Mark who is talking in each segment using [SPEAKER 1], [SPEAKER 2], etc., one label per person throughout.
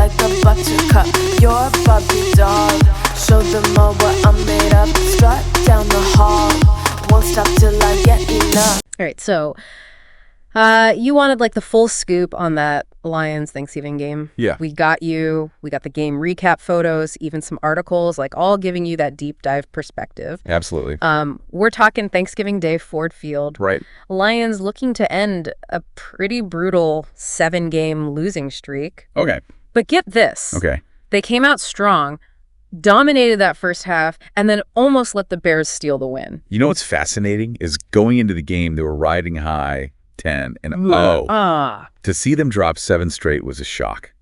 [SPEAKER 1] like a buttercup. You're a Barbie doll. Show them all what I'm made of. Strut down the hall. Won't stop till I get enough.
[SPEAKER 2] All right, so you wanted like the full scoop on that Lions Thanksgiving game.
[SPEAKER 3] Yeah.
[SPEAKER 2] We got the game recap photos, even some articles, like all giving you that deep dive perspective.
[SPEAKER 3] Absolutely.
[SPEAKER 2] We're talking Thanksgiving Day, Ford Field.
[SPEAKER 3] Right.
[SPEAKER 2] Lions looking to end a pretty brutal 7-game losing streak.
[SPEAKER 3] Okay.
[SPEAKER 2] But get this.
[SPEAKER 3] Okay.
[SPEAKER 2] They came out strong, dominated that first half, and then almost let the Bears steal the win.
[SPEAKER 3] You know what's fascinating is going into the game, they were riding high 10 and to see them drop 7 straight was a shock.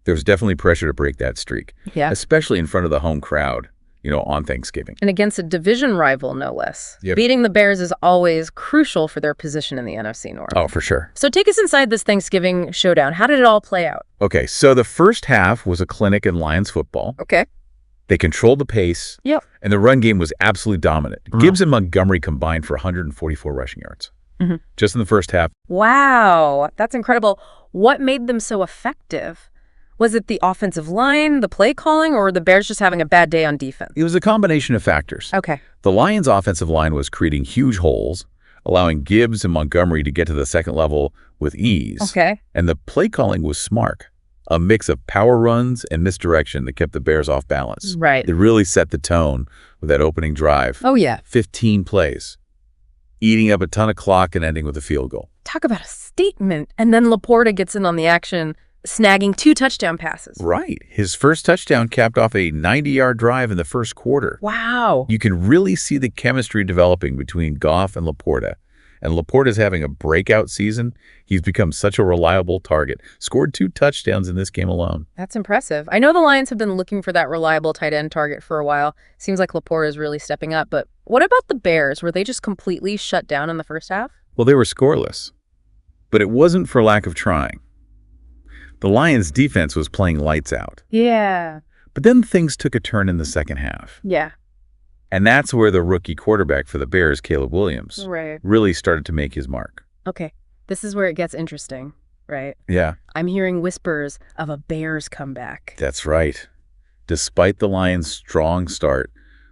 [SPEAKER 3] There was definitely pressure to break that streak,
[SPEAKER 2] Yeah.
[SPEAKER 3] especially in front of the home crowd, on Thanksgiving.
[SPEAKER 2] And against a division rival, no less.
[SPEAKER 3] Yep.
[SPEAKER 2] Beating the Bears is always crucial for their position in the NFC North.
[SPEAKER 3] Oh, for sure.
[SPEAKER 2] So take us inside this Thanksgiving showdown. How did it all play out?
[SPEAKER 3] Okay, so the first half was a clinic in Lions football.
[SPEAKER 2] Okay.
[SPEAKER 3] They controlled the pace,
[SPEAKER 2] Yep.
[SPEAKER 3] and the run game was absolutely dominant. Gibbs and Montgomery combined for 144 rushing yards. Just in the first half.
[SPEAKER 2] Wow, that's incredible. What made them so effective? Was it the offensive line, the play calling, or the Bears just having a bad day on defense?
[SPEAKER 3] It was a combination of factors.
[SPEAKER 2] Okay.
[SPEAKER 3] The Lions' offensive line was creating huge holes, allowing Gibbs and Montgomery to get to the second level with ease.
[SPEAKER 2] Okay.
[SPEAKER 3] And the play calling was smart, a mix of power runs and misdirection that kept the Bears off balance.
[SPEAKER 2] Right.
[SPEAKER 3] They really set the tone with that opening drive.
[SPEAKER 2] Oh, yeah.
[SPEAKER 3] 15 plays, eating up a ton of clock and ending with a field goal.
[SPEAKER 2] Talk about a statement. And then Laporta gets in on the action, snagging 2 touchdown passes.
[SPEAKER 3] Right. His first touchdown capped off a 90-yard drive in the first quarter.
[SPEAKER 2] Wow.
[SPEAKER 3] You can really see the chemistry developing between Goff and Laporta. And Laporta's having a breakout season. He's become such a reliable target. Scored 2 touchdowns in this game alone.
[SPEAKER 2] That's impressive. I know the Lions have been looking for that reliable tight end target for a while. Seems like Laporta is really stepping up. But what about the Bears? Were they just completely shut down in the first half?
[SPEAKER 3] Well, they were scoreless. But it wasn't for lack of trying. The Lions' defense was playing lights out.
[SPEAKER 2] Yeah.
[SPEAKER 3] But then things took a turn in the second half.
[SPEAKER 2] Yeah.
[SPEAKER 3] And that's where the rookie quarterback for the Bears, Caleb Williams,
[SPEAKER 2] Right.
[SPEAKER 3] really started to make his mark.
[SPEAKER 2] Okay. This is where it gets interesting, right?
[SPEAKER 3] Yeah,
[SPEAKER 2] I'm hearing whispers of a Bears comeback.
[SPEAKER 3] that's right. Despite the Lions' strong start,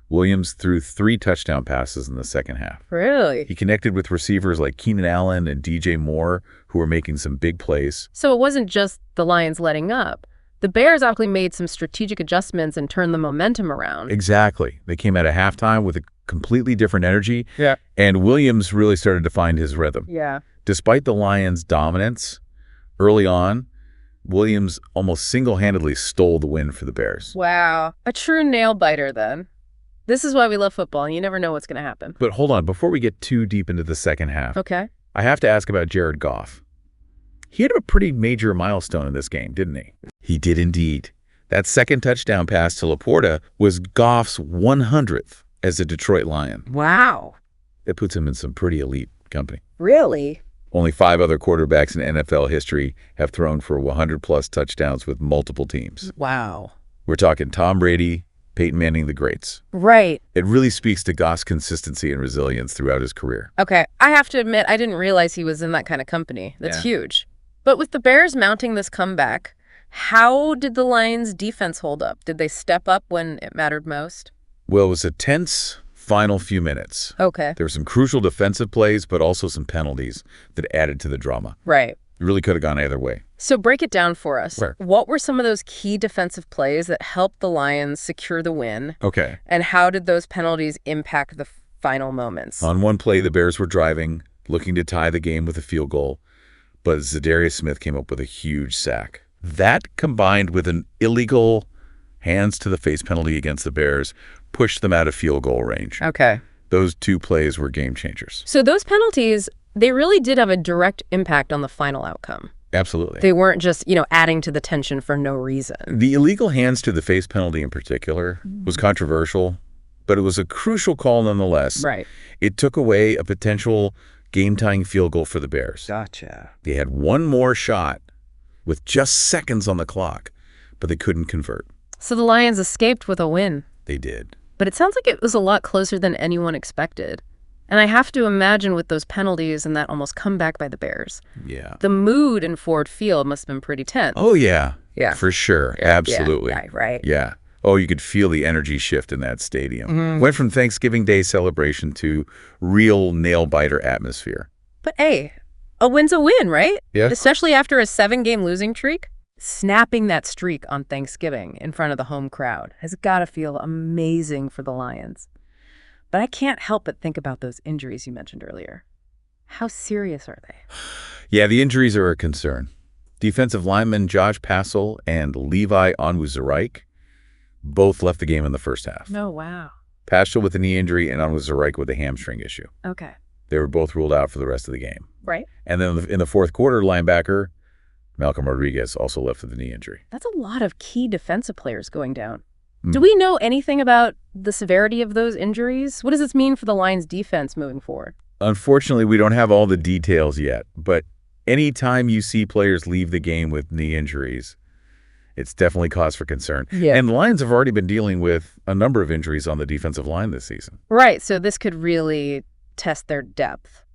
[SPEAKER 3] Williams threw 3 touchdown passes in the second half.
[SPEAKER 2] Really?
[SPEAKER 3] He connected with receivers like Keenan Allen and DJ Moore, who were making some big plays.
[SPEAKER 2] So it wasn't just the Lions letting up. The Bears actually made some strategic adjustments and turned the momentum around.
[SPEAKER 3] Exactly. They came out of halftime with a completely different energy.
[SPEAKER 2] Yeah.
[SPEAKER 3] And Williams really started to find his rhythm.
[SPEAKER 2] Yeah.
[SPEAKER 3] Despite the Lions' dominance early on, Williams almost single-handedly stole the win for the Bears.
[SPEAKER 2] Wow. A true nail-biter then. This is why we love football. You never know what's going to happen.
[SPEAKER 3] But hold on, before we get too deep into the second half,
[SPEAKER 2] Okay.
[SPEAKER 3] I have to ask about Jared Goff. He had a pretty major milestone in this game, didn't he? He did indeed. That second touchdown pass to Laporta was Goff's 100th as a Detroit Lion.
[SPEAKER 2] Wow.
[SPEAKER 3] It puts him in some pretty elite company.
[SPEAKER 2] Really?
[SPEAKER 3] Only 5 other quarterbacks in NFL history have thrown for 100-plus touchdowns with multiple teams.
[SPEAKER 2] Wow.
[SPEAKER 3] We're talking Tom Brady, Peyton Manning, the greats.
[SPEAKER 2] Right.
[SPEAKER 3] It really speaks to Goff's consistency and resilience throughout his career.
[SPEAKER 2] Okay. I have to admit, I didn't realize he was in that kind of company. That's huge. But with the Bears mounting this comeback, how did the Lions' defense hold up? Did they step up when it mattered most?
[SPEAKER 3] Well, it was a tense final few minutes.
[SPEAKER 2] Okay.
[SPEAKER 3] There were some crucial defensive plays, but also some penalties that added to the drama.
[SPEAKER 2] Right.
[SPEAKER 3] It really could have gone either way.
[SPEAKER 2] So break it down for us.
[SPEAKER 3] Sure.
[SPEAKER 2] What were some of those key defensive plays that helped the Lions secure the win?
[SPEAKER 3] Okay.
[SPEAKER 2] And how did those penalties impact the final moments?
[SPEAKER 3] On one play, the Bears were driving, looking to tie the game with a field goal, but Zadarius Smith came up with a huge sack. That, combined with an illegal hands-to-the-face penalty against the Bears, pushed them out of field goal range.
[SPEAKER 2] Okay.
[SPEAKER 3] Those 2 plays were game changers.
[SPEAKER 2] So those penalties, they really did have a direct impact on the final outcome.
[SPEAKER 3] Absolutely.
[SPEAKER 2] They weren't just, adding to the tension for no reason.
[SPEAKER 3] The illegal hands-to-the-face penalty in particular was controversial, but it was a crucial call nonetheless.
[SPEAKER 2] Right.
[SPEAKER 3] It took away a potential game-tying field goal for the Bears.
[SPEAKER 4] Gotcha.
[SPEAKER 3] They had one more shot with just seconds on the clock, but they couldn't convert.
[SPEAKER 2] So the Lions escaped with a win.
[SPEAKER 3] They did.
[SPEAKER 2] But it sounds like it was a lot closer than anyone expected. And I have to imagine with those penalties and that almost comeback by the Bears,
[SPEAKER 3] Yeah.
[SPEAKER 2] the mood in Ford Field must have been pretty tense.
[SPEAKER 3] Oh, yeah.
[SPEAKER 2] Yeah.
[SPEAKER 3] For sure.
[SPEAKER 2] Yeah,
[SPEAKER 3] Absolutely.
[SPEAKER 2] yeah, right.
[SPEAKER 3] Yeah. Oh, you could feel the energy shift in that stadium. Went from Thanksgiving Day celebration to real nail-biter atmosphere.
[SPEAKER 2] But hey, a win's a win, right?
[SPEAKER 3] Yeah.
[SPEAKER 2] Especially after a 7-game losing streak. Snapping that streak on Thanksgiving in front of the home crowd has got to feel amazing for the Lions. But I can't help but think about those injuries you mentioned earlier. How serious are they?
[SPEAKER 3] Yeah, the injuries are a concern. Defensive lineman Josh Paschal and Levi Onwuzurike both left the game in the first half.
[SPEAKER 2] Oh, wow.
[SPEAKER 3] Paschal with a knee injury and Onwuzurike with a hamstring issue.
[SPEAKER 2] Okay.
[SPEAKER 3] They were both ruled out for the rest of the game.
[SPEAKER 2] Right.
[SPEAKER 3] And then in the fourth quarter, linebacker Malcolm Rodriguez also left with a knee injury.
[SPEAKER 2] That's a lot of key defensive players going down. Do we know anything about the severity of those injuries? What does this mean for the Lions' defense moving forward?
[SPEAKER 3] Unfortunately, we don't have all the details yet, but anytime you see players leave the game with knee injuries, it's definitely cause for concern.
[SPEAKER 2] Yeah.
[SPEAKER 3] And the Lions have already been dealing with a number of injuries on the defensive line this season.
[SPEAKER 2] Right, so this could really test their depth,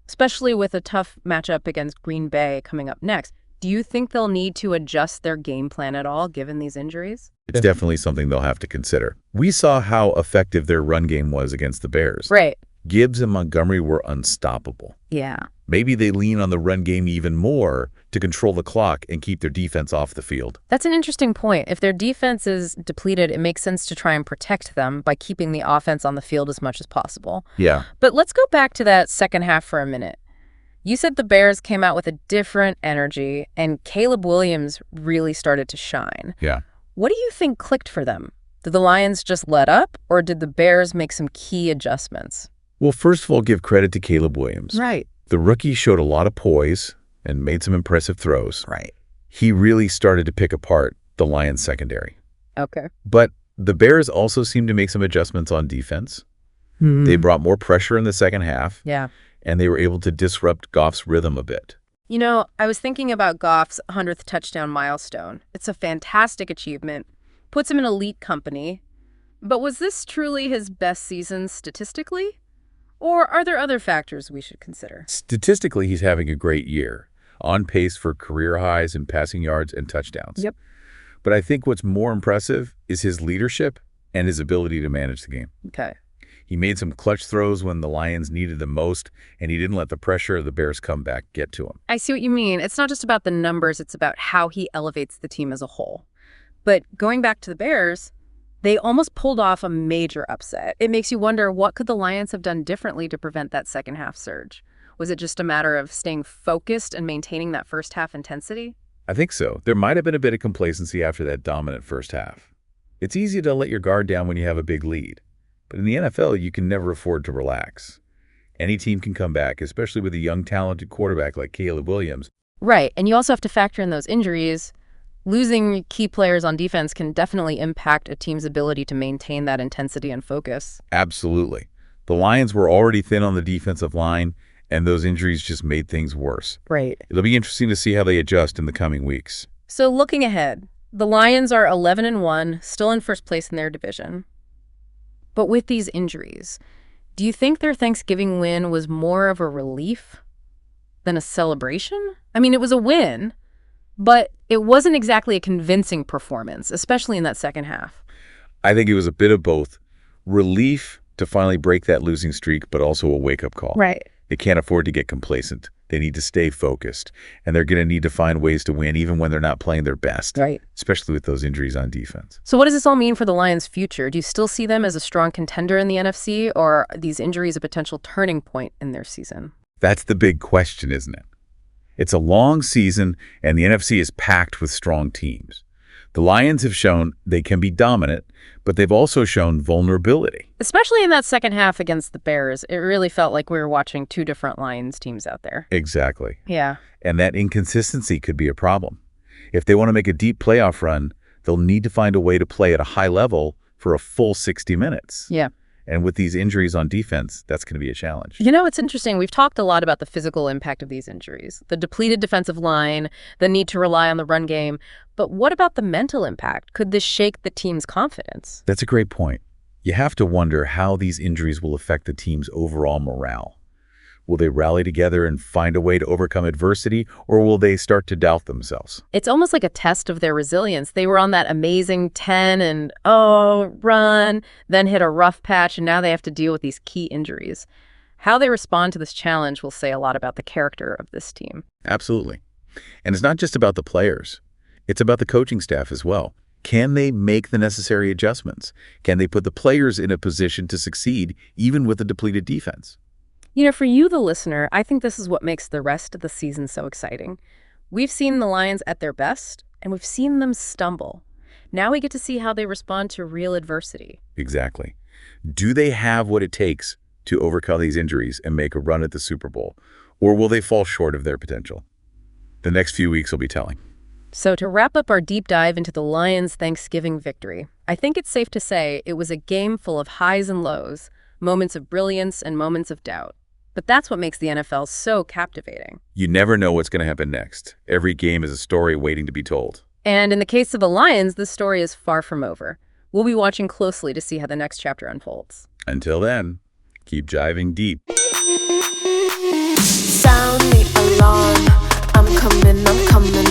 [SPEAKER 2] especially with a tough matchup against Green Bay coming up next. Do you think they'll need to adjust their game plan at all, given these injuries?
[SPEAKER 3] It's definitely something they'll have to consider. We saw how effective their run game was against the Bears.
[SPEAKER 2] Right.
[SPEAKER 3] Gibbs and Montgomery were unstoppable.
[SPEAKER 2] Yeah.
[SPEAKER 3] Maybe they lean on the run game even more to control the clock and keep their defense off the field.
[SPEAKER 2] That's an interesting point. If their defense is depleted, it makes sense to try and protect them by keeping the offense on the field as much as possible.
[SPEAKER 3] Yeah.
[SPEAKER 2] But let's go back to that second half for a minute. You said the Bears came out with a different energy, and Caleb Williams really started to shine.
[SPEAKER 3] Yeah.
[SPEAKER 2] What do you think clicked for them? Did the Lions just let up, or did the Bears make some key adjustments?
[SPEAKER 3] Well, first of all, give credit to Caleb Williams.
[SPEAKER 2] Right.
[SPEAKER 3] The rookie showed a lot of poise and made some impressive throws.
[SPEAKER 2] Right.
[SPEAKER 3] He really started to pick apart the Lions secondary.
[SPEAKER 2] Okay.
[SPEAKER 3] But the Bears also seemed to make some adjustments on defense. They brought more pressure in the second half.
[SPEAKER 2] Yeah.
[SPEAKER 3] And they were able to disrupt Goff's rhythm a bit.
[SPEAKER 2] You know, I was thinking about Goff's 100th touchdown milestone. It's a fantastic achievement, puts him in elite company. But was this truly his best season statistically? Or are there other factors we should consider?
[SPEAKER 3] Statistically, he's having a great year, on pace for career highs in passing yards and touchdowns.
[SPEAKER 2] Yep.
[SPEAKER 3] But I think what's more impressive is his leadership and his ability to manage the game.
[SPEAKER 2] Okay.
[SPEAKER 3] He made some clutch throws when the Lions needed them most, and he didn't let the pressure of the Bears' comeback get to him.
[SPEAKER 2] I see what you mean. It's not just about the numbers, it's about how he elevates the team as a whole. But going back to the Bears, they almost pulled off a major upset. It makes you wonder, what could the Lions have done differently to prevent that second half surge? Was it just a matter of staying focused and maintaining that first half intensity?
[SPEAKER 3] I think so. There might have been a bit of complacency after that dominant first half. It's easy to let your guard down when you have a big lead. But in the NFL, you can never afford to relax. Any team can come back, especially with a young, talented quarterback like Caleb Williams.
[SPEAKER 2] Right, and you also have to factor in those injuries. Losing key players on defense can definitely impact a team's ability to maintain that intensity and focus.
[SPEAKER 3] Absolutely. The Lions were already thin on the defensive line, and those injuries just made things worse.
[SPEAKER 2] Right.
[SPEAKER 3] It'll be interesting to see how they adjust in the coming weeks.
[SPEAKER 2] So looking ahead, the Lions are 11-1, still in first place in their division. But with these injuries, do you think their Thanksgiving win was more of a relief than a celebration? I mean, it was a win, but it wasn't exactly a convincing performance, especially in that second half.
[SPEAKER 3] I think it was a bit of both. Relief to finally break that losing streak, but also a wake-up call.
[SPEAKER 2] Right.
[SPEAKER 3] They can't afford to get complacent. They need to stay focused, and they're going to need to find ways to win even when they're not playing their best,
[SPEAKER 2] Right.
[SPEAKER 3] especially with those injuries on defense.
[SPEAKER 2] So what does this all mean for the Lions' future? Do you still see them as a strong contender in the NFC, or are these injuries a potential turning point in their season?
[SPEAKER 3] That's the big question, isn't it? It's a long season, and the NFC is packed with strong teams. The Lions have shown they can be dominant, but they've also shown vulnerability.
[SPEAKER 2] Especially in that second half against the Bears, it really felt like we were watching two different Lions teams out there.
[SPEAKER 3] Exactly.
[SPEAKER 2] Yeah.
[SPEAKER 3] And that inconsistency could be a problem. If they want to make a deep playoff run, they'll need to find a way to play at a high level for a full 60 minutes.
[SPEAKER 2] Yeah.
[SPEAKER 3] And with these injuries on defense, that's going to be a challenge.
[SPEAKER 2] You know, it's interesting. We've talked a lot about the physical impact of these injuries, the depleted defensive line, the need to rely on the run game. But what about the mental impact? Could this shake the team's confidence?
[SPEAKER 3] That's a great point. You have to wonder how these injuries will affect the team's overall morale. Will they rally together and find a way to overcome adversity, or will they start to doubt themselves?
[SPEAKER 2] It's almost like a test of their resilience. They were on that amazing 10 and, oh, run, then hit a rough patch, and now they have to deal with these key injuries. How they respond to this challenge will say a lot about the character of this team.
[SPEAKER 3] Absolutely. And it's not just about the players. It's about the coaching staff as well. Can they make the necessary adjustments? Can they put the players in a position to succeed, even with a depleted defense?
[SPEAKER 2] You know, for you, the listener, I think this is what makes the rest of the season so exciting. We've seen the Lions at their best, and we've seen them stumble. Now we get to see how they respond to real adversity.
[SPEAKER 3] Exactly. Do they have what it takes to overcome these injuries and make a run at the Super Bowl, or will they fall short of their potential? The next few weeks will be telling.
[SPEAKER 2] So to wrap up our deep dive into the Lions' Thanksgiving victory, I think it's safe to say it was a game full of highs and lows, moments of brilliance and moments of doubt. But that's what makes the NFL so captivating.
[SPEAKER 3] You never know what's going to happen next. Every game is a story waiting to be told.
[SPEAKER 2] And in the case of the Lions, the story is far from over. We'll be watching closely to see how the next chapter unfolds.
[SPEAKER 3] Until then, keep jiving deep.
[SPEAKER 1] Sound the alarm. I'm coming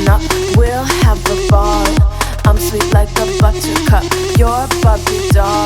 [SPEAKER 1] up. We'll have the ball. I'm sweet like a buttercup. You're a Barbie doll.